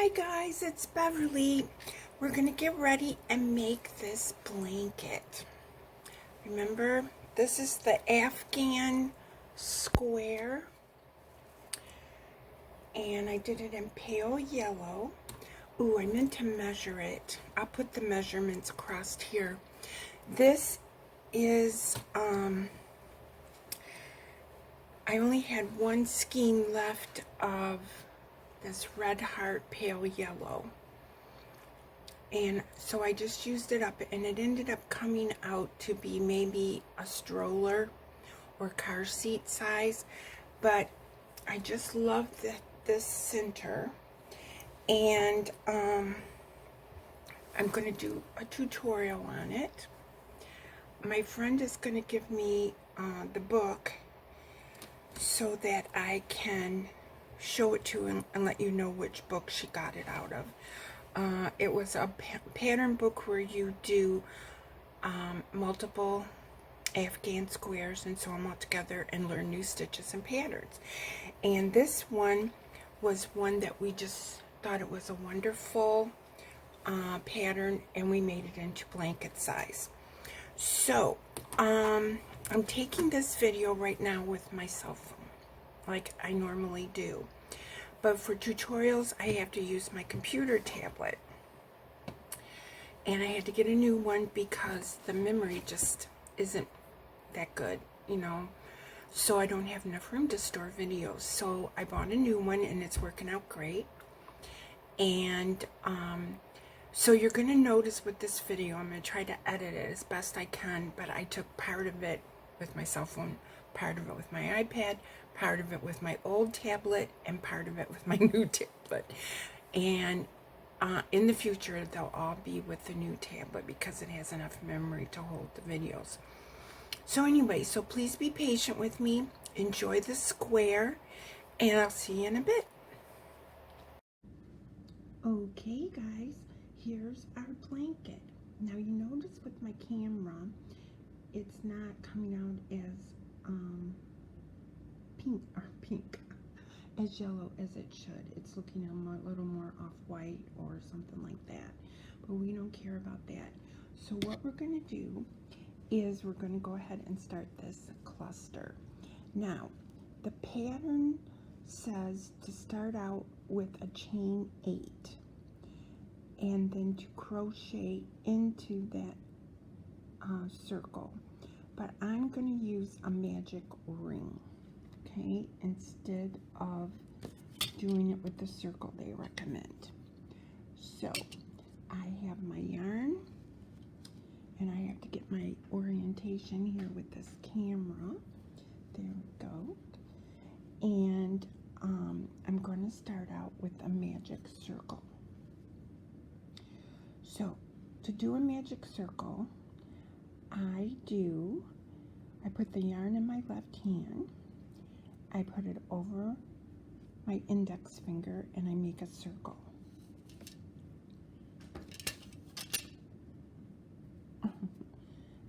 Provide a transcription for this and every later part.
Hi guys, it's Beverly. We're gonna get ready and make this blanket. Remember, this is the Afghan square, and I did it in pale yellow. Ooh, I meant to measure it. I'll put the measurements across here. This is, I only had one skein left of this red heart pale yellow, and so I just used it up, and it ended up coming out to be maybe a stroller or car seat size, but I just love this center, and I'm going to do a tutorial on it. My friend is going to give me the book so that I can show it to you and let you know which book she got it out of. It was a pattern book where you do multiple Afghan squares and sew them all together and learn new stitches and patterns. And this one was one that we just thought it was a wonderful pattern, and we made it into blanket size. So I'm taking this video right now with my cell phone, like I normally do, but for tutorials I have to use my computer tablet, and I had to get a new one because the memory just isn't that good, you know, so I don't have enough room to store videos. So I bought a new one, and it's working out great. And so you're going to notice with this video, I'm going to try to edit it as best I can, but I took part of it with my cell phone, part of it with my iPad, part of it with my old tablet, and part of it with my new tablet. And in the future, they'll all be with the new tablet because it has enough memory to hold the videos. So anyway, so please be patient with me. Enjoy the square, and I'll see you in a bit. Okay, guys, here's our blanket. Now you notice with my camera, it's not coming out as pink as yellow as it should. It's looking a little more off-white or something like that, but we don't care about that. So what we're going to do is we're going to go ahead and start this cluster. Now the pattern says to start out with a chain 8 and then to crochet into that circle, but I'm going to use a magic ring, okay, instead of doing it with the circle they recommend. So I have my yarn, and I have to get my orientation here with this camera. There we go. And I'm going to start out with a magic circle. So to do a magic circle, I put the yarn in my left hand, I put it over my index finger, and I make a circle. I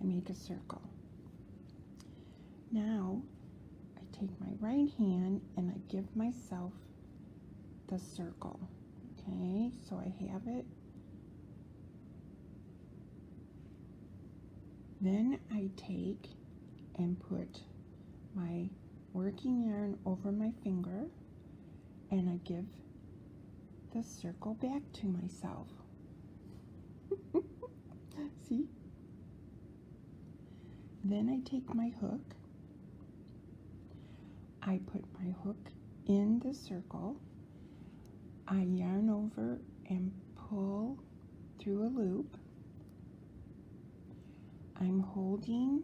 make a circle. Now I take my right hand and I give myself the circle. Okay, so I have it. Then I take and put my working yarn over my finger, and I give the circle back to myself. See? Then I take my hook, I put my hook in the circle, I yarn over and pull through a loop. I'm holding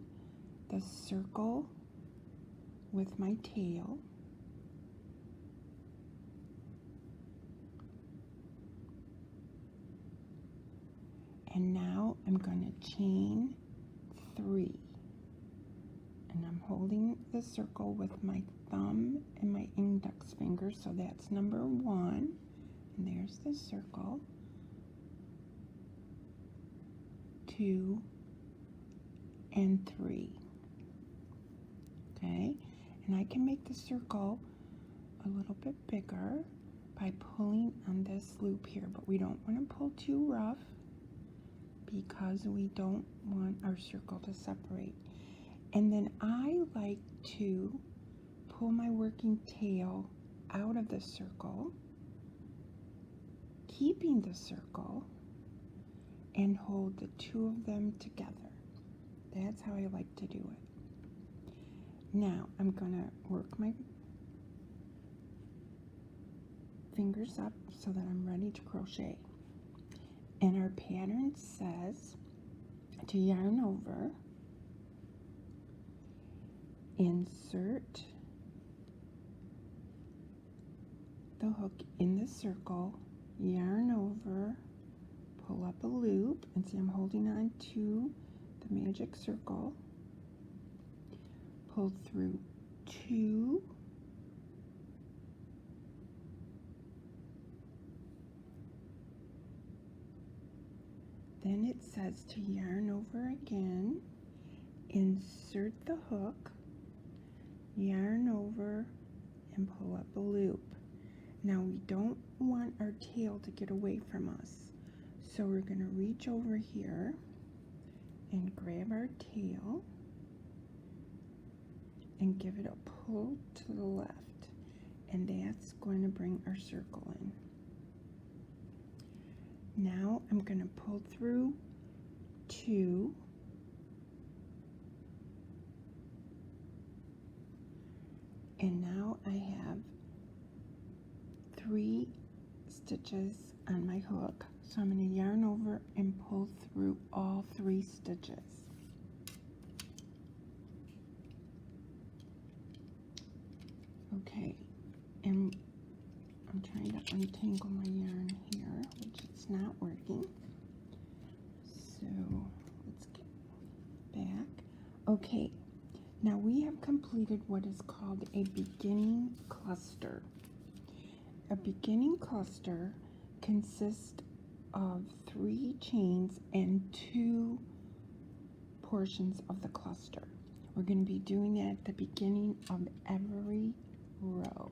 the circle with my tail, and now I'm going to chain 3, and I'm holding the circle with my thumb and my index finger, so that's number 1, and there's the circle. 2 and 3. Okay, and I can make the circle a little bit bigger by pulling on this loop here, but we don't want to pull too rough because we don't want our circle to separate. And then I like to pull my working tail out of the circle, keeping the circle, and hold the two of them together. That's how I like to do it. Now I'm gonna work my fingers up so that I'm ready to crochet. And our pattern says to yarn over, insert the hook in the circle, yarn over, pull up a loop, and see I'm holding on to the magic circle, pull through 2, then it says to yarn over again, insert the hook, yarn over, and pull up a loop. Now we don't want our tail to get away from us, so we're going to reach over here and grab our tail and give it a pull to the left, and that's going to bring our circle in. Now I'm going to pull through 2, and now I have 3 stitches on my hook, so I'm going to yarn over and pull through all 3 stitches. Okay, and I'm trying to untangle my yarn here, which it's not working. So let's get back. Okay, now we have completed what is called a beginning cluster. A beginning cluster consists of 3 chains and 2 portions of the cluster. We're going to be doing that at the beginning of every row.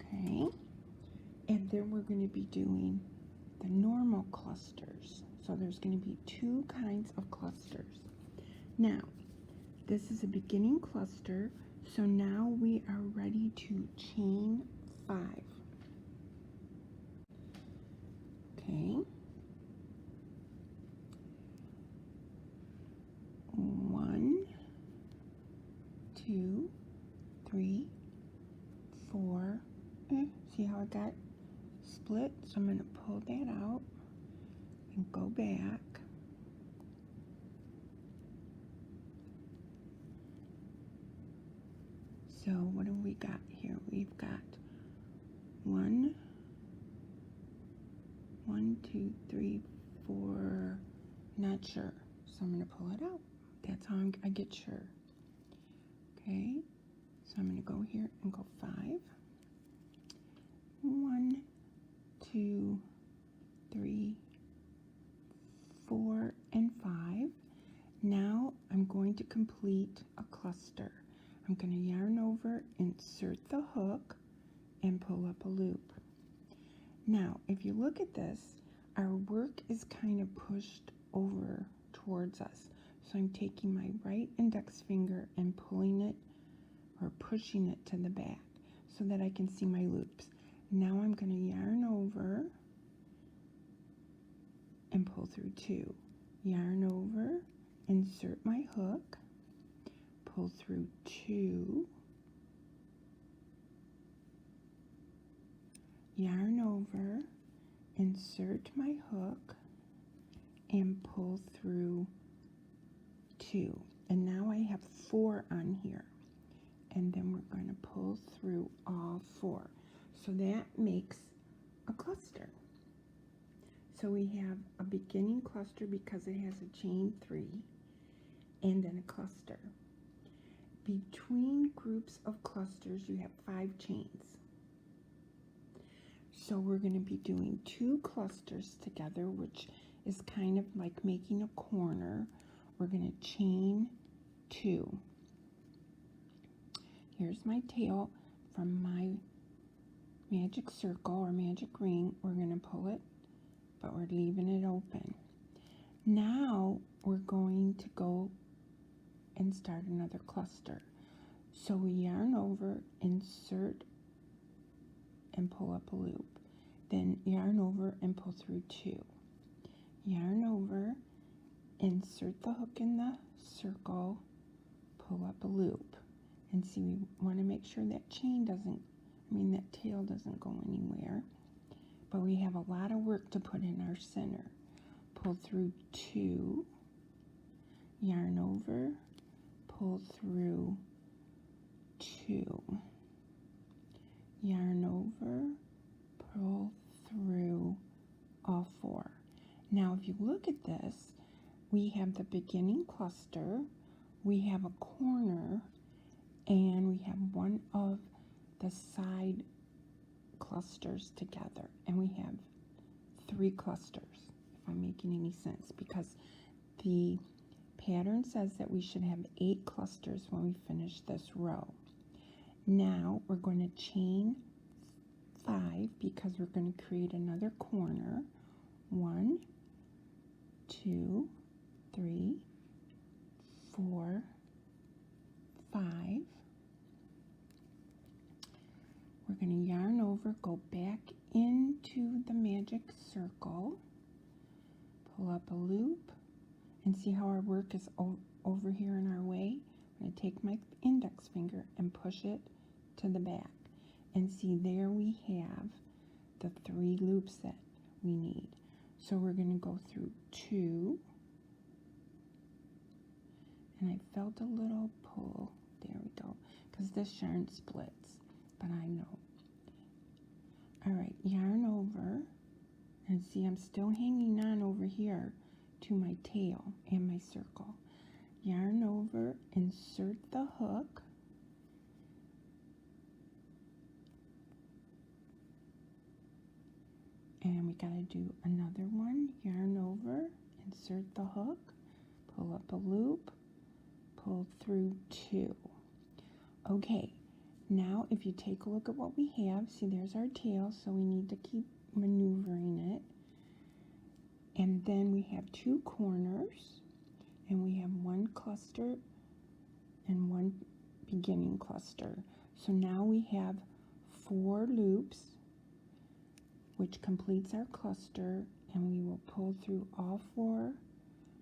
Okay, and then we're going to be doing the normal clusters. So there's going to be 2 kinds of clusters. Now, this is a beginning cluster, so now we are ready to chain 5. Okay. 1, 2, 3, 4. See how it got split? So I'm going to pull that out and go back. So what do we got here? We've got 1, 2, 3, 4. Not sure. So I'm going to pull it out. That's how I get sure. Okay. So I'm going to go here and go 5. 1, 2, 3, 4, and 5. Now I'm going to complete a cluster. I'm going to yarn over, insert the hook, and pull up a loop. Now, if you look at this, our work is kind of pushed over towards us. So I'm taking my right index finger and pulling it or pushing it to the back so that I can see my loops. Now I'm going to yarn over and pull through 2. Yarn over, insert my hook, pull through 2, yarn over, insert my hook, and pull through 2. And now I have 4 on here. And then we're going to pull through all 4. So that makes a cluster. So we have a beginning cluster because it has a chain 3 and then a cluster. Between groups of clusters you have 5 chains. So we're going to be doing 2 clusters together, which is kind of like making a corner. We're going to chain 2. Here's my tail from my magic circle or magic ring, we're going to pull it, but we're leaving it open. Now we're going to go and start another cluster. So we yarn over, insert, and pull up a loop. Then yarn over and pull through 2. Yarn over, insert the hook in the circle, pull up a loop. And see, we want to make sure that that tail doesn't go anywhere. But we have a lot of work to put in our center. Pull through 2, yarn over, pull through 2, yarn over, pull through all 4. Now if you look at this, we have the beginning cluster, we have a corner, and we have one of the side clusters together, and we have 3 clusters, if I'm making any sense, because the pattern says that we should have 8 clusters when we finish this row. Now we're going to chain 5 because we're going to create another corner. 1, 2, 3, 4, 5. We're going to yarn over, go back into the magic circle, pull up a loop, and see how our work is over here in our way. I'm going to take my index finger and push it to the back. And see, there we have the 3 loops that we need. So we're going to go through 2. And I felt a little pull. There we go. Because this yarn splits. But I know. Alright, yarn over. And see, I'm still hanging on over here to my tail and my circle. Yarn over, insert the hook, and we got to do another one. Yarn over, insert the hook, pull up a loop, pull through 2. Okay, now if you take a look at what we have, see, there's our tail, so we need to keep maneuvering it. And then we have 2 corners, and we have 1 cluster and 1 beginning cluster. So now we have 4 loops, which completes our cluster, and we will pull through all 4.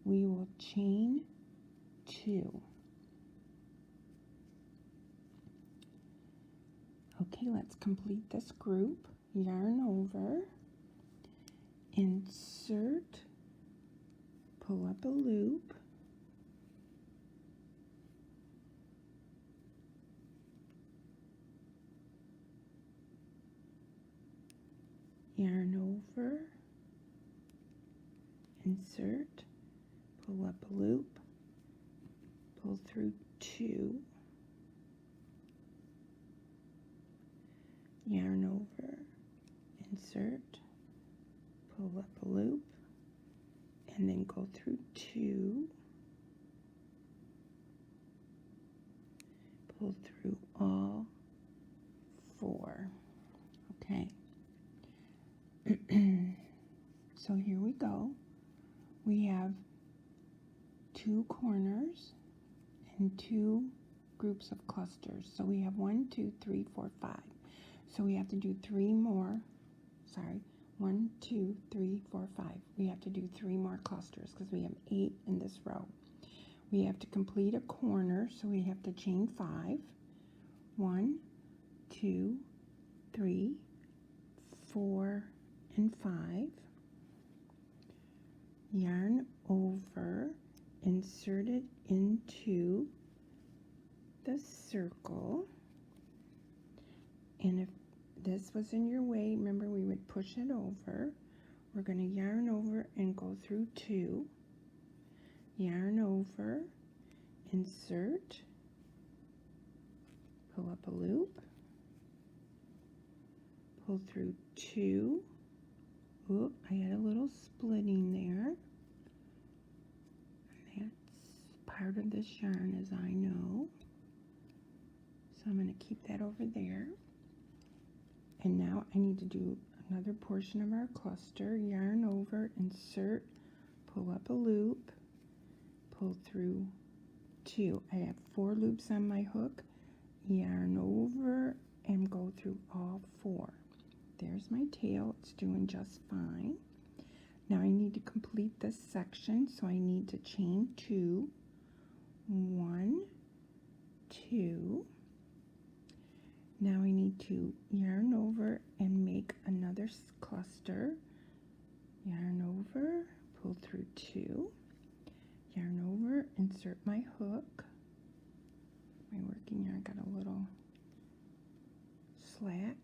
We will chain 2. Okay, let's complete this group. Yarn over, insert, pull up a loop, yarn over, insert, pull up a loop, pull through 2, yarn over, insert, pull up a loop, and then go through 2, pull through all 4. Okay. So here we go. We have 2 corners and 2 groups of clusters. So we have 1, 2, 3, 4, 5. So we have to do 3 more. Sorry. 1, 2, 3, 4, 5. We have to do 3 more clusters because we have 8 in this row. We have to complete a corner, so we have to chain 5. 1, 2, 3, 4, and 5. Yarn over, insert it into the circle. And if this was in your way, remember we would push it over. We're going to yarn over and go through 2. Yarn over, insert, pull up a loop, pull through 2. Oop, I had a little splitting there. That's part of this yarn, as I know. So I'm going to keep that over there. And now I need to do another portion of our cluster. Yarn over, insert, pull up a loop, pull through 2. I have 4 loops on my hook, yarn over, and go through all 4. There's my tail. It's doing just fine. Now I need to complete this section, so I need to chain 2, 1, 2. Now I need to yarn over and make another cluster. Yarn over, pull through 2, yarn over, insert my hook. My working yarn got a little slack.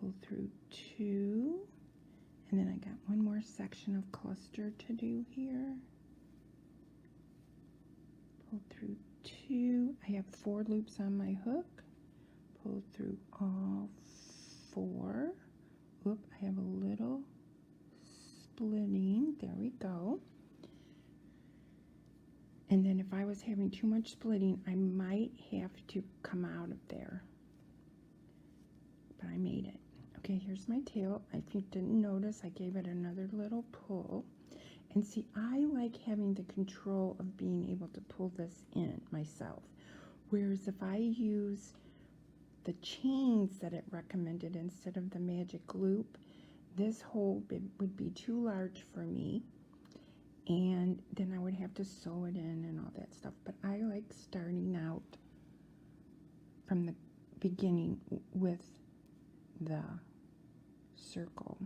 Pull through 2, and then I got one more section of cluster to do here. Pull through 2. I have 4 loops on my hook. Pull through all 4. Oop, I have a little splitting. There we go. And then if I was having too much splitting, I might have to come out of there. But I made it. Okay, here's my tail. If you didn't notice, I gave it another little pull. And see, I like having the control of being able to pull this in myself. Whereas if I use the chains that it recommended instead of the magic loop, this hole would be too large for me. And then I would have to sew it in and all that stuff. But I like starting out from the beginning with the circle.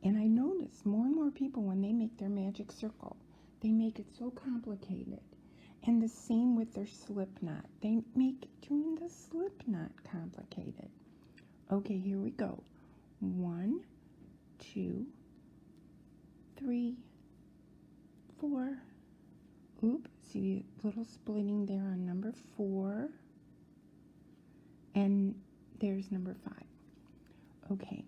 And I notice more and more people, when they make their magic circle, they make it so complicated. And the same with their slip knot. They make doing the slip knot complicated. Okay, here we go. 1, 2, 3, 4. Oop, see the little splitting there on number 4. And there's number 5. Okay.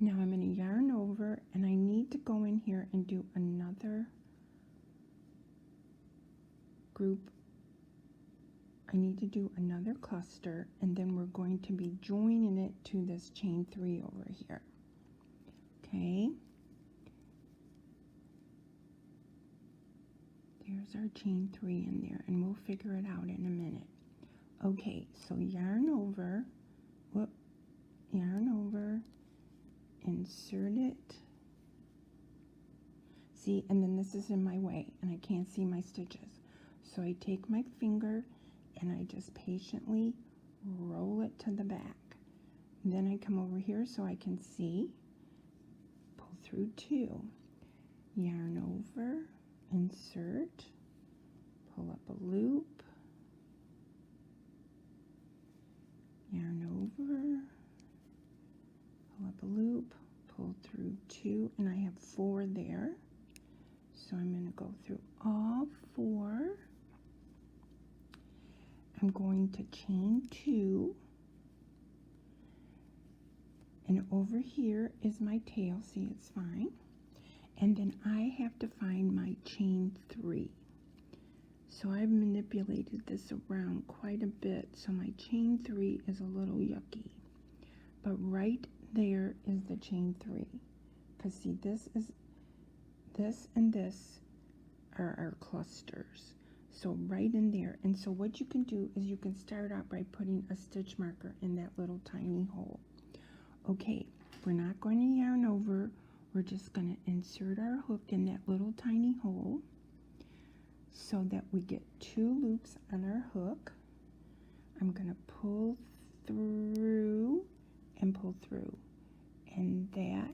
Now I'm going to yarn over, and I need to go in here and do another group. I need to do another cluster, and then we're going to be joining it to this chain 3 over here. Okay. There's our chain 3 in there, and we'll figure it out in a minute. Okay, so yarn over, whoop, yarn over, insert it. See, and then this is in my way, and I can't see my stitches. So I take my finger, and I just patiently roll it to the back. And then I come over here so I can see, pull through 2, yarn over, insert, pull up a loop, yarn over, pull up a loop, pull through 2, and I have 4 there. So I'm going to go through all 4. I'm going to chain 2, and over here is my tail. See, it's fine. And then I have to find my chain 3. So I've manipulated this around quite a bit, so my chain 3 is a little yucky. But right there is the chain 3. Because see, this and this are our clusters. So right in there. And so what you can do is you can start out by putting a stitch marker in that little tiny hole. Okay, we're not going to yarn over. We're just going to insert our hook in that little tiny hole so that we get 2 loops on our hook. I'm going to pull through and pull through, and that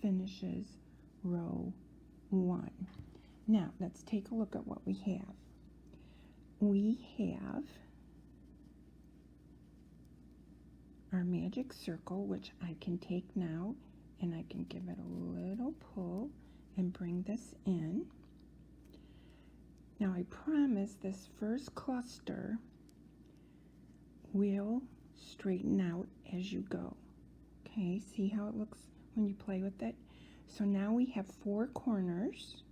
finishes row 1. Now let's take a look at what we have. We have our magic circle, which I can take now, and I can give it a little pull and bring this in. Now I promise this first cluster will straighten out as you go. Okay, see how it looks when you play with it? So now we have 4 corners,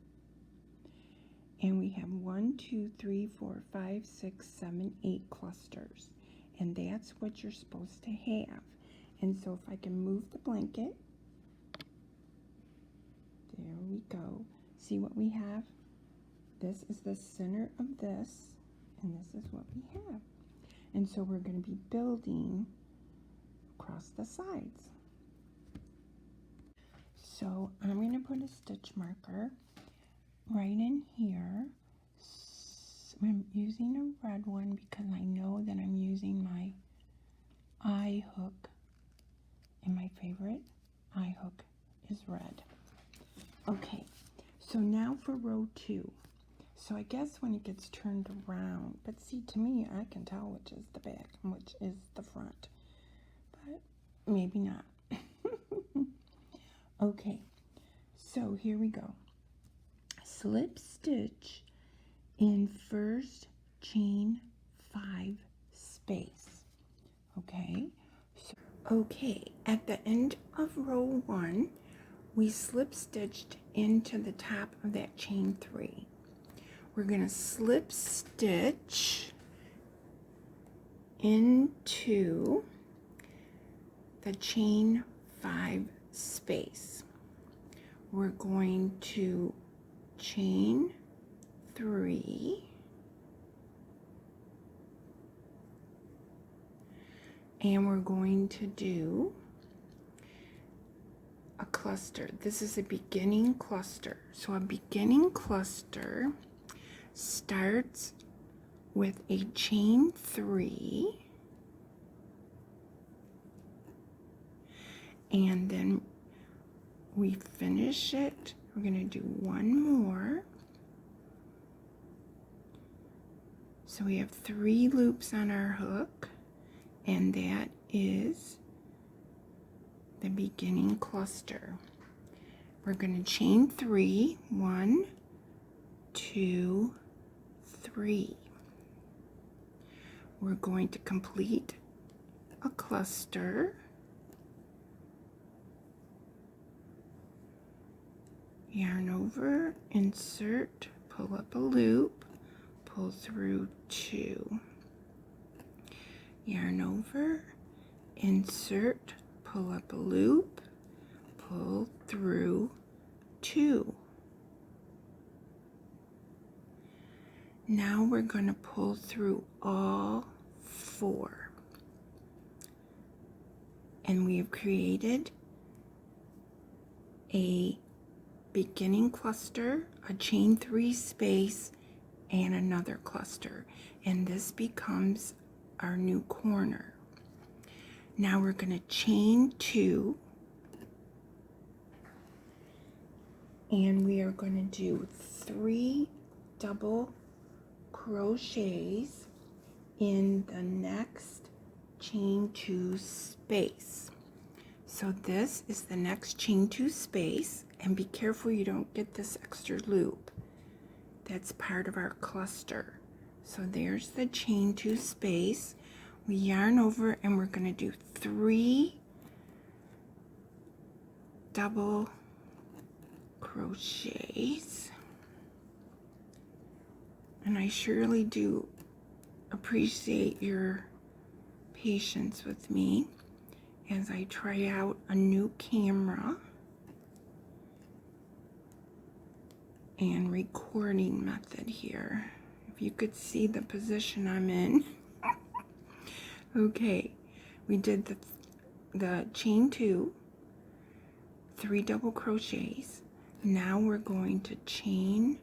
and we have 1, 2, 3, 4, 5, 6, 7, 8 clusters. and that's what you're supposed to have. And so if I can move the blanket, there we go. See what we have? This is the center of this, and this is what we have. And so we're going to be building across the sides. So I'm going to put a stitch marker right in here. I'm using a red one because I know that I'm using my eye hook, and my favorite eye hook is red. Okay, so now for row 2. So I guess when it gets turned around, but see, to me, I can tell which is the back and which is the front, but maybe not. Okay, so here we go. Slip stitch in first chain 5 space. Okay, at the end of row 1, we slip stitched into the top of that chain 3. We're going to slip stitch into the chain 5 space. We're going to chain 3 and we're going to do a cluster. This is a beginning cluster. So a beginning cluster starts with a chain 3, and then we finish it. We're going to do one more. So we have 3 loops on our hook, and that is the beginning cluster. We're going to chain 3, 1, 2, 3. We're going to complete a cluster. Yarn over, insert, pull up a loop, pull through 2. Yarn over, insert, pull up a loop, pull through 2. Now we're going to pull through all 4. And we have created a beginning cluster, a chain 3 space, and another cluster. And this becomes our new corner. Now we're going to chain 2, and we are going to do 3 double crochets in the next chain 2 space. So this is the next chain 2 space, and be careful you don't get this extra loop. That's part of our cluster. So there's the chain 2 space. We yarn over, and we're going to do 3 double crochets. And I surely do appreciate your patience with me as I try out a new camera and recording method here. If you could see the position I'm in. Okay, we did the chain 2, 3 double crochets. Now we're going to chain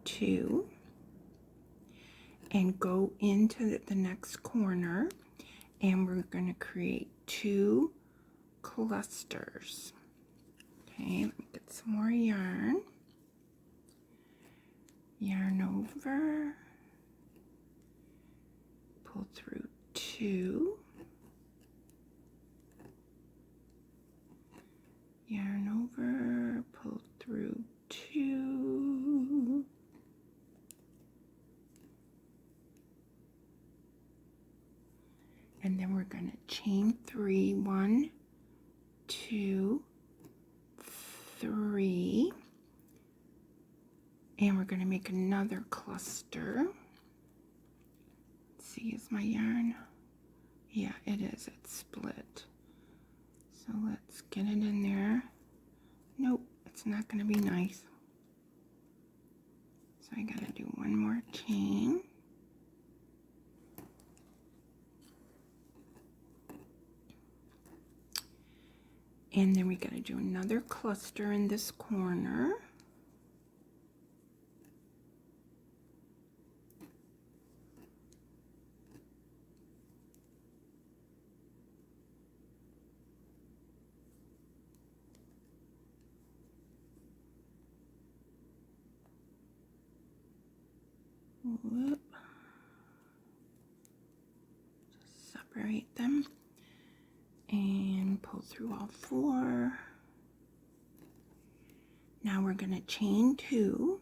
2 and go into the next corner, and we're going to create 2 clusters. Okay, let me get some more yarn. Yarn over, pull through 2, yarn over, pull through 2, and then we're going to chain 3, 1, 2, 3, and we're going to make another cluster. Let's see, is my yarn Yeah, it is. It's split. So let's get it in there. Nope, it's not going to be nice. So I got to do one more chain. And then we got to do another cluster in this corner. Whoop. Just separate them and pull through all 4. Now we're going to chain 2.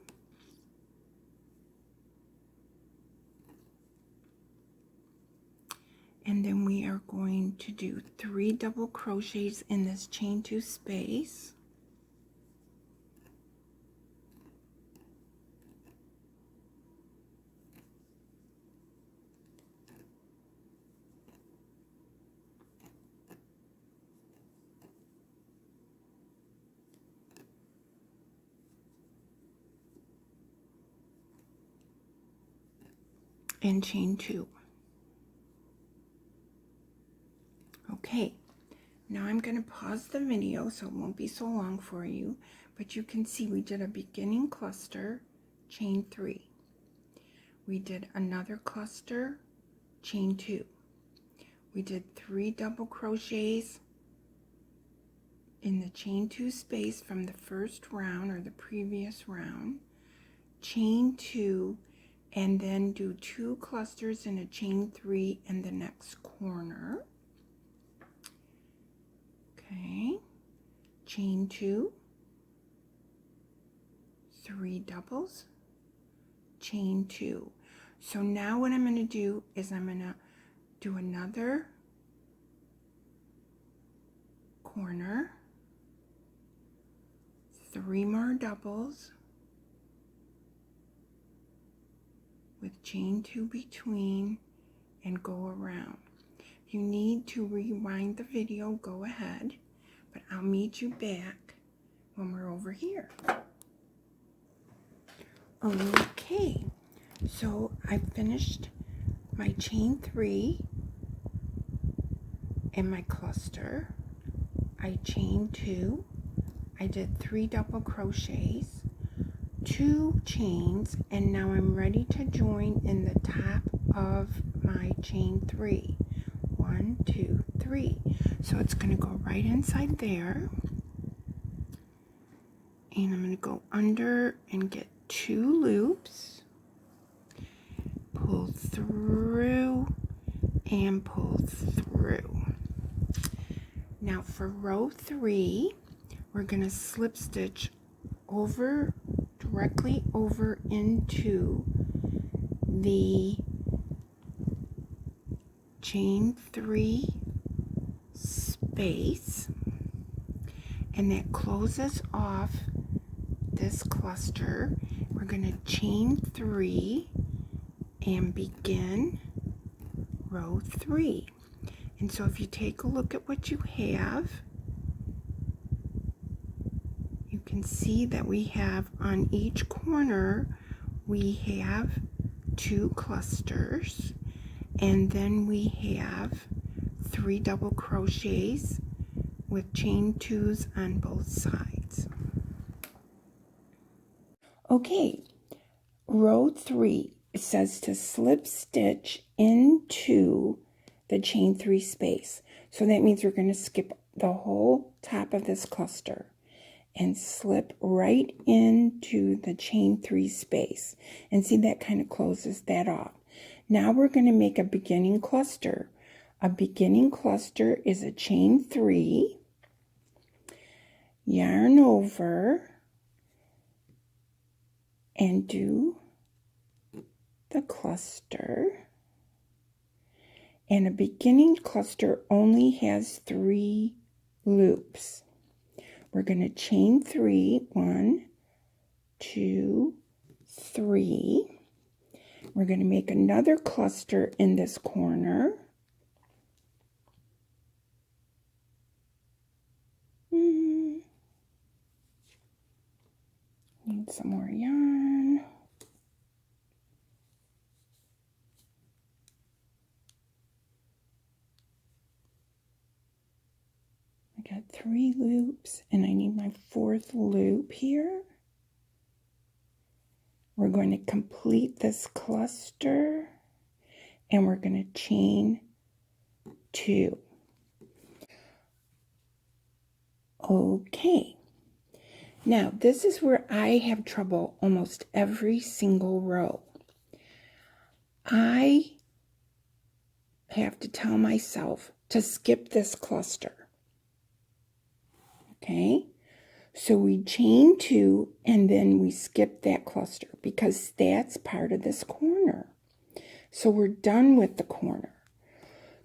And then we are going to do 3 double crochets in this chain 2 space. And chain 2. Okay, now I'm going to pause the video so it won't be so long for you, but you can see we did a beginning cluster, chain 3. We did another cluster, chain 2. We did 3 double crochets in the chain 2 space from the first round or the previous round, chain 2, and then do 2 clusters in a chain 3 in the next corner. Okay, chain 2, 3 doubles, chain 2. So now what I'm going to do is I'm going to do another corner, 3 more doubles with chain 2 between and go around. If you need to rewind the video, go ahead, but I'll meet you back when we're over here. Okay, so I finished my chain 3 and my cluster. I chained 2. I did 3 double crochets, 2 chains, and now I'm ready to join in the top of my chain 3. 1, 2, 3. So it's going to go right inside there, and I'm going to go under and get 2 loops, pull through and pull through. Now for row 3, we're going to slip stitch over, directly over into the chain 3 space, and that closes off this cluster. We're going to chain 3 and begin row 3. And so if you take a look at what you have, you can see that we have on each corner, we have 2 clusters, and then we have 3 double crochets with chain 2s on both sides. Okay, row 3, it says to slip stitch into the chain 3 space. So that means we're going to skip the whole top of this cluster and slip right into the chain 3 space. And see, that kind of closes that off. Now we're going to make a beginning cluster. A beginning cluster is a chain 3, yarn over, and do the cluster. And a beginning cluster only has 3 loops. We're going to chain 3, 1, 2, 3. We're going to make another cluster in this corner. need some more yarn. I got 3 loops and I need my 4th loop here. We're going to complete this cluster and we're going to chain 2. Okay. Now, this is where I have trouble almost every single row. I have to tell myself to skip this cluster. Okay? So we chain 2 and then we skip that cluster because that's part of this corner. So we're done with the corner.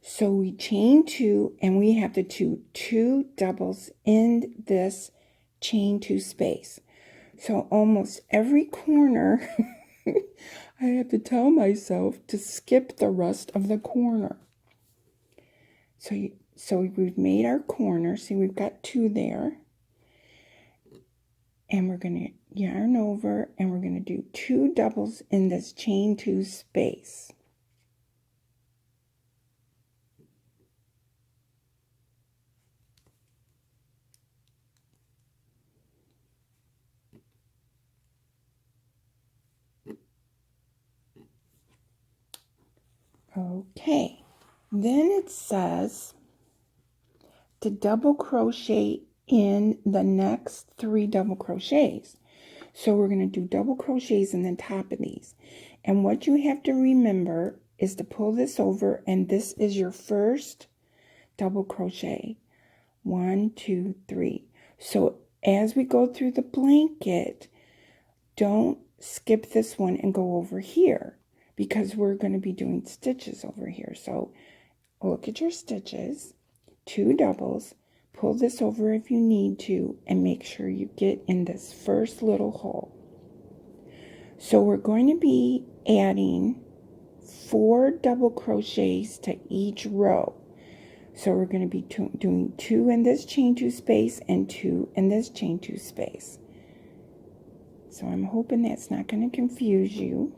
So we chain 2 and we have to do 2 doubles in this chain 2 space. So almost every corner I have to tell myself to skip the rest of the corner. So we've made our corner. See, we've got 2 there. And we're going to yarn over and we're going to do 2 doubles in this chain 2 space. Okay, then it says to double crochet in the next 3 double crochets. So we're going to do double crochets in the top of these. And what you have to remember is to pull this over, and this is your first double crochet. 1, 2, 3. So as we go through the blanket, don't skip this one and go over here, because we're going to be doing stitches over here. So look at your stitches, 2 doubles, pull this over if you need to, and make sure you get in this first little hole. So we're going to be adding 4 double crochets to each row. So we're going to be doing 2 in this chain 2 space and 2 in this chain 2 space. So I'm hoping that's not going to confuse you,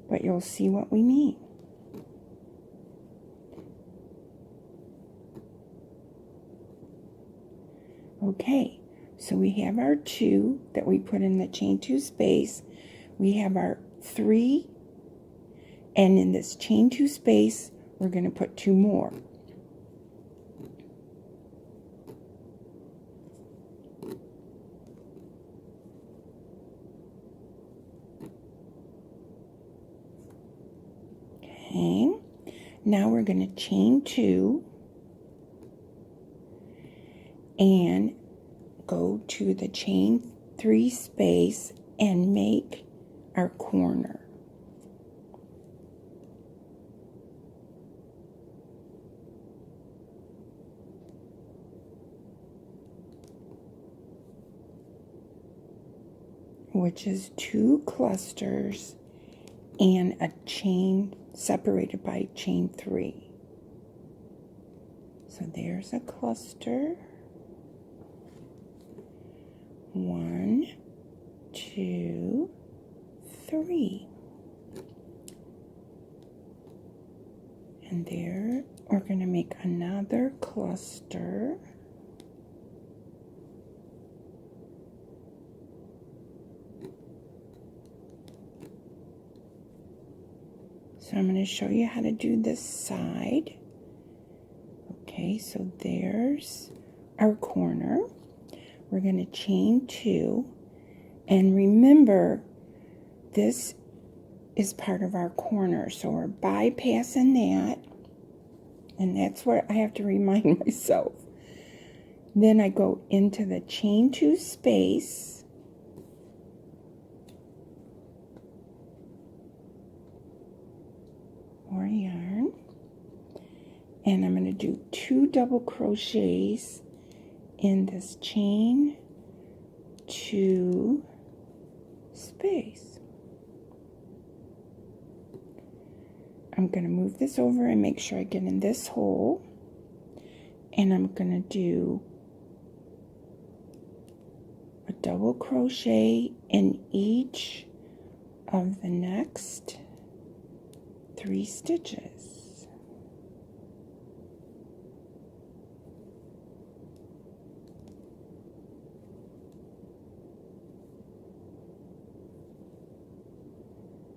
but you'll see what we mean. Okay, so we have our 2 that we put in the chain 2 space. We have our 3, and in this chain 2 space, we're going to put 2 more. Okay, now we're going to chain 2 and go to the chain 3 space and make our corner. Which is 2 clusters and a chain separated by chain 3. So there's a cluster. 1, 2, 3. And there we're going to make another cluster. So I'm going to show you how to do this side. Okay, so there's our corner. We're going to chain 2. And remember, this is part of our corner. So we're bypassing that. And that's what I have to remind myself. Then I go into the chain 2 space. More yarn, and I'm going to do 2 double crochets in this chain 2 space. I'm going to move this over and make sure I get in this hole, and I'm going to do double crochet in each of the next 3 stitches.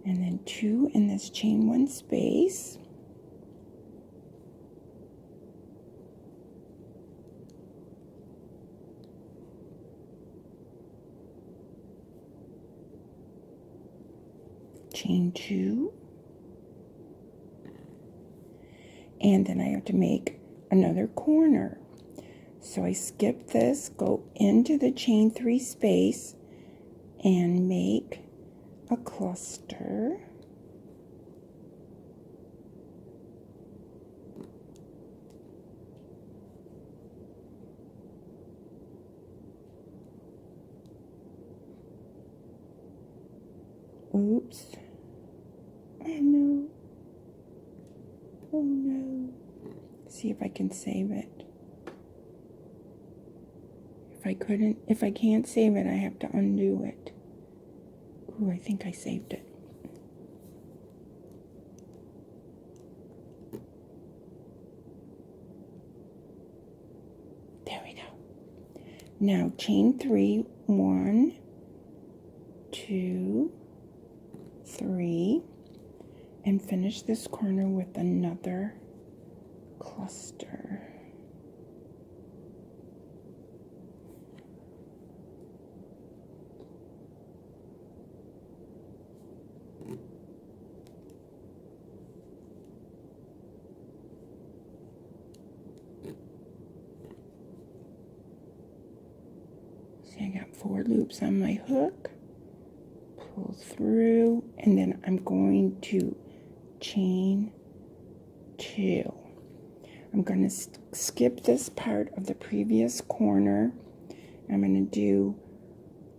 And then 2 in this chain 1 space. Chain 2, and then I have to make another corner. So I skip this, go into the chain 3 space, and make a cluster. Oops. Oh no. Oh no. See if I can save it. If I can't save it, I have to undo it. Ooh, I think I saved it. There we go. Now chain 3, 1, 2, 3, and finish this corner with another cluster. See, I got 4 loops on my hook. Pull through, and then I'm going to chain 2. I'm going to skip this part of the previous corner. I'm going to do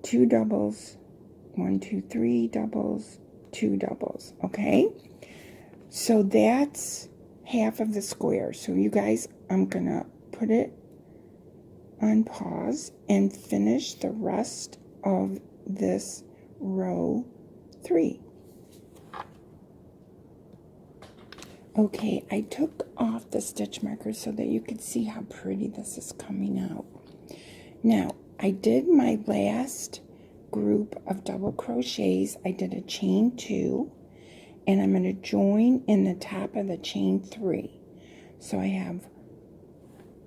2 doubles, 1, 2, 3 doubles, 2 doubles, okay? So that's half of the square. So you guys, I'm going to put it on pause and finish the rest of this row 3. Okay, I took off the stitch marker so that you could see how pretty this is coming out. Now, I did my last group of double crochets. I did a chain 2, and I'm going to join in the top of the chain 3. So I have,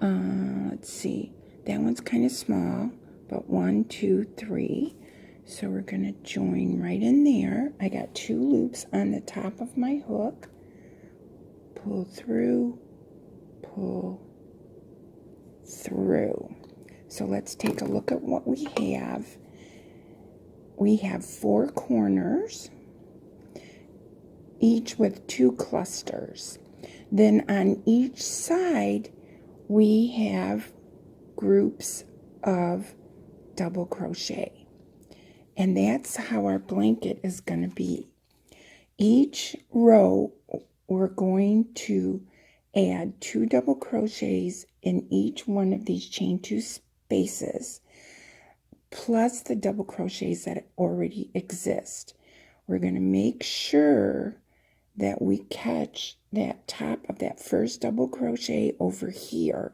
let's see, that one's kind of small, but 1, 2, 3. So we're going to join right in there. I got 2 loops on the top of my hook. Pull through, pull through. So let's take a look at what we have. We have 4 corners, each with 2 clusters. Then on each side, we have groups of double crochet. And that's how our blanket is going to be. Each row, we're going to add 2 double crochets in each one of these chain 2 spaces, plus the double crochets that already exist. We're going to make sure that we catch that top of that first double crochet over here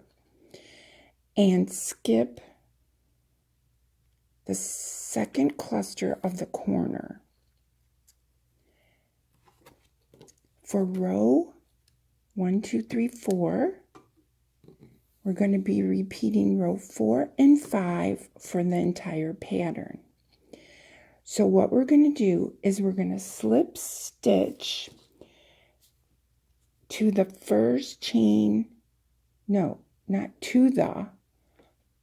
and skip the second cluster of the corner. For row 1, 2, 3, 4, we're going to be repeating row 4 and 5 for the entire pattern. So what we're going to do is we're going to slip stitch to the first chain, no, not to the,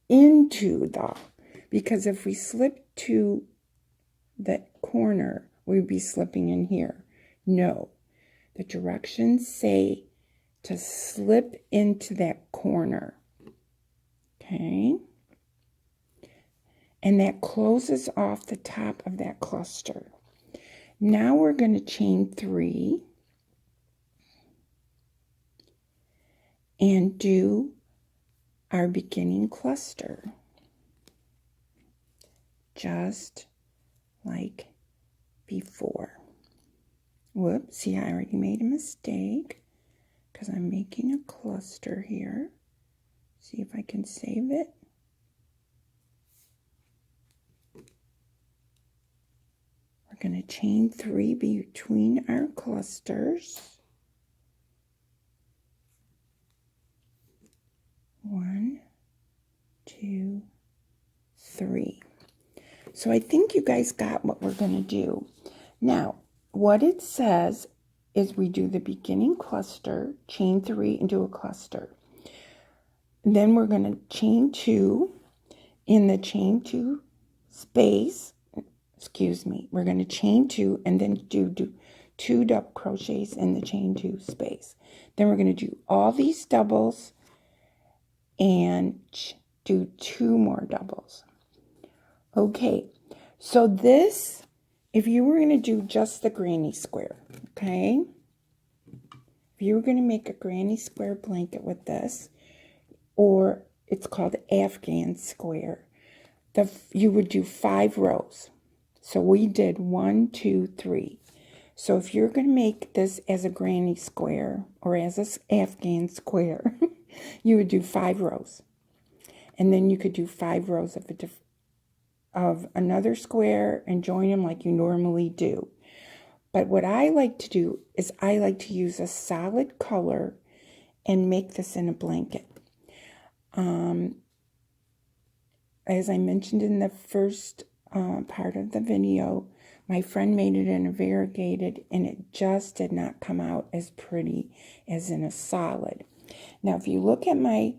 into the, because if we slip to the corner, we'd be slipping in here. No. The directions say to slip into that corner, okay? And that closes off the top of that cluster. Now we're going to chain 3 and do our beginning cluster. just like before. Whoops, see, I already made a mistake because I'm making a cluster here. See if I can save it. We're going to chain 3 between our clusters. 1, 2, 3. So I think you guys got what we're going to do. Now, what it says is we do the beginning cluster, chain 3 and do a cluster. Then we're going to chain 2 in the chain 2 space. We're going to chain 2 and then do 2 double crochets in the chain 2 space. Then we're going to do all these doubles and do 2 more doubles. Okay, so this, if you were going to do just the granny square, okay? If you were going to make a granny square blanket with this, or it's called Afghan square, you would do 5 rows. So we did 1, 2, 3. So if you're going to make this as a granny square or as an Afghan square, you would do 5 rows. And then you could do 5 rows of another square and join them like you normally do. But what I like to do is I like to use a solid color and make this in a blanket. As I mentioned in the first part of the video, my friend made it in a variegated and it just did not come out as pretty as in a solid. Now, if you look at my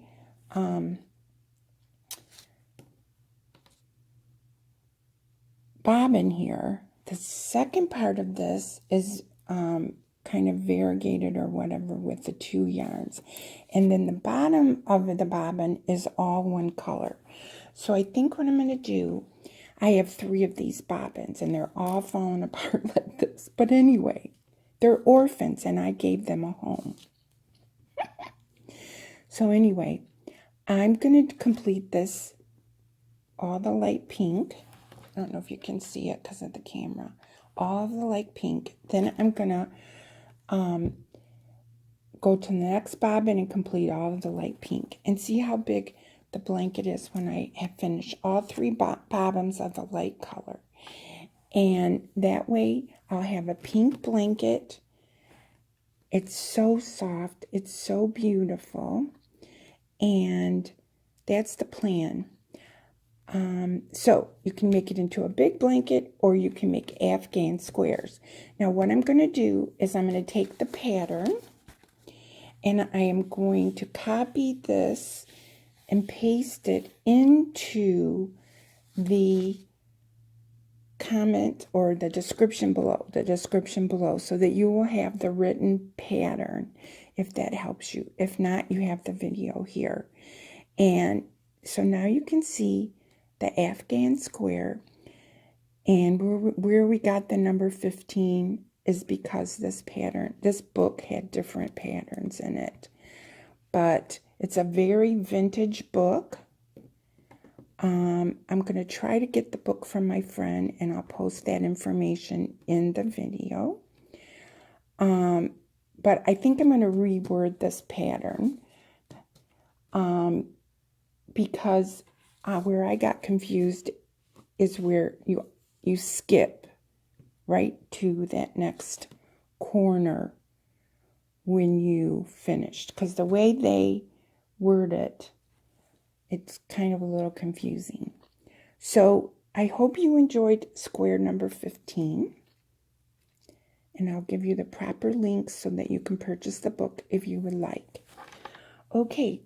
bobbin here, the second part of this is kind of variegated or whatever with the 2 yarns. And then the bottom of the bobbin is all one color. So I think what I'm going to do, I have 3 of these bobbins and they're all falling apart like this. But anyway, they're orphans and I gave them a home. So anyway, I'm going to complete this, all the light pink. I don't know if you can see it because of the camera. All of the light pink. Then I'm going to go to the next bobbin and complete all of the light pink. And see how big the blanket is when I have finished all 3 bobbins of the light color. And that way I'll have a pink blanket. It's so soft. It's so beautiful. And that's the plan. So you can make it into a big blanket or you can make Afghan squares. Now what I'm going to do is I'm going to take the pattern and I am going to copy this and paste it into the comment or the description below, so that you will have the written pattern if that helps you. If not, you have the video here. And so now you can see the Afghan square, and where we got the number 15 is because this book had different patterns in it. But it's a very vintage book. I'm going to try to get the book from my friend, and I'll post that information in the video. But I think I'm going to reword this pattern because where I got confused is where you skip right to that next corner when you finished, because the way they word it, it's kind of a little confusing. So I hope you enjoyed square number 15, and I'll give you the proper links so that you can purchase the book if you would like. Okay,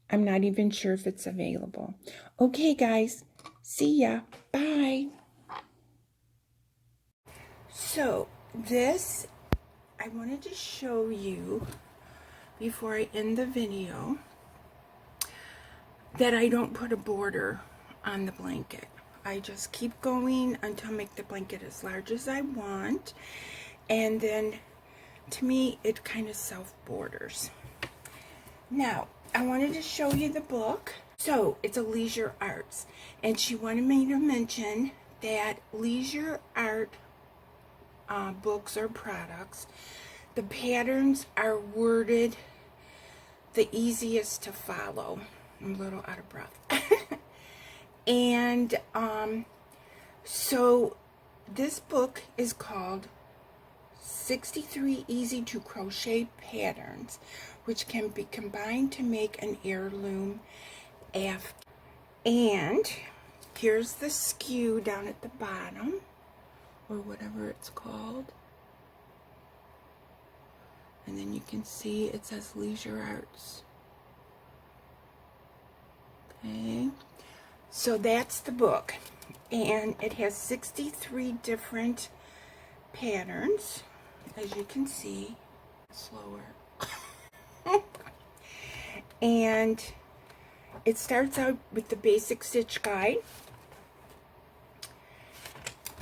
I'm not even sure if it's available. Okay guys, see ya, bye. So this, I wanted to show you before I end the video that I don't put a border on the blanket. I just keep going until I make the blanket as large as I want, and then to me it kind of self borders. Now I wanted to show you the book. So it's a Leisure Arts, and she wanted me to mention that Leisure Art books or products, the patterns are worded the easiest to follow. I'm a little out of breath. And so this book is called 63 Easy to Crochet Patterns, which can be combined to make an heirloom Afghan. And here's the SKU down at the bottom, or whatever it's called. And then you can see it says Leisure Arts. Okay, so that's the book, and it has 63 different patterns, as you can see. Slower. And it starts out with the basic stitch guide,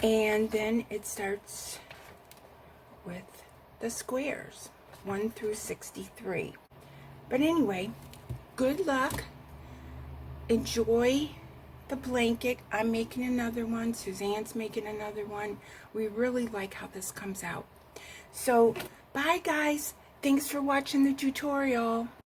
and then it starts with the squares 1 through 63. But anyway, good luck. Enjoy the blanket. I'm making another one. Suzanne's making another one. We really like how this comes out. So, bye guys. Thanks for watching the tutorial.